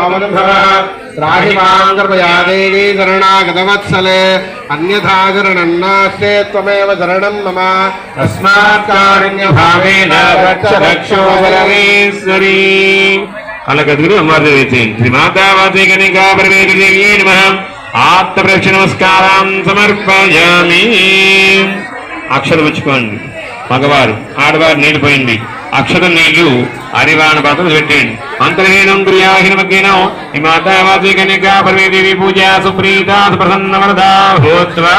पावनभवः त्राहि मां कृपया देवी शरणागतवत्सले अन्यथा शरणं नास्ते त्वमेव शरणं मम तस्मात् कारुण्यभावेन रक्ष रक्षो वरमेश्वरी अलगदुरु अमरदेवी श्रीमातावासी कनिका परमेश्वरी नमः आत्मप्रक्ष नमस्कारां समर्पयामि అక్షరం వచ్చుకోండి మగవారు ఆడవారు నీళ్ళు పోయింది అక్షరం నీళ్లు అరివాణ పాత్రలు పెట్టండి అంతర్హీనం క్రియాహీనమగ్నం ఈ మాతావాసి కన్యకా పరమేదేవి పూజ సుప్రీత ప్రసన్న వరదా భూత్వా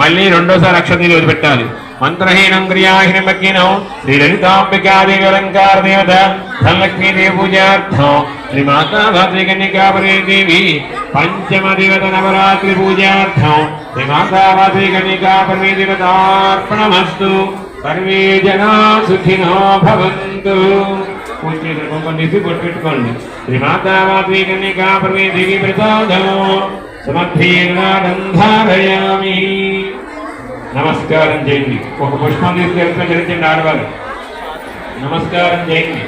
మళ్ళీ రెండోసారి అక్షరం నీళ్ళు వదిలిపెట్టాలి మంత్రహీనం క్రియాహీనమగ్నం శ్రీ లలితాంబికాదేవి అలంకార దేవత ధనలక్ష్మీదేవి పూజార్థం శ్రీ మాతావాసి కన్యకా పరమేదేవి పంచమ దేవత నవరాత్రి పూజార్థం శ్రీ మాతావాసి కన్యకా పరమేదేవతార్పణమస్తు సర్వే జనా సుఖినో భవంతు పూజ చేసి కొట్టుకోండి శ్రీ మాతావాసి కన్యకా పరమేదేవి ప్రసాదం సమర్థీర్ణాదం ధారయామి నమస్కారం చేయండి ఒక పుష్పం తీసుకెళ్తే చరించండి ఆడవారు నమస్కారం చేయండి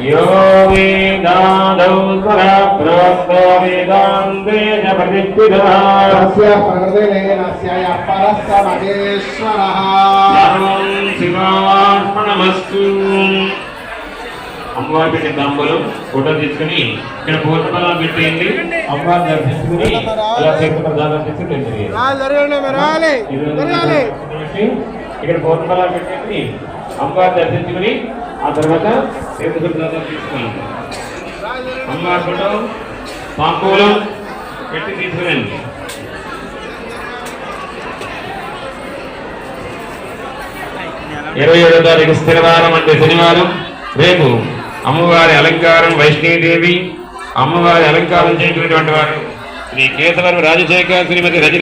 यो वेदादौ स्वराप्रोक्तो वेदान्तेन प्रतिष्ठितः तस्य प्रकृतिलेनस्याय परस्य महेश्वरः नमः शिवार्पणमस्तु అమ్మవారి పెట్టే తాంబూలం ఫోటో తీసుకుని ఇక్కడ పూర్ణఫలం పెట్టేయండి అమ్మవారిని దర్శించుకుని ఇలా తీర్థ ప్రసాదం తీసుకుని ఇక్కడ పూర్ణఫలం పెట్టేసి అమ్మవారిని దర్శించుకుని ఆ తర్వాత తీర్థ ప్రసాదం తీసుకోండి అమ్మవారి ఫోటో తాంబూలం పెట్టి తీసుకురండి ఇరవై 27వ తారీఖు శనివారం అంటే శనివారం రేపు అమ్మవారి అలంకారం వైష్ణవీదేవి అమ్మవారి అలంకారం చేసినటువంటి వారు శ్రీ కేశవరం రాజశేఖర్ శ్రీమతి రజని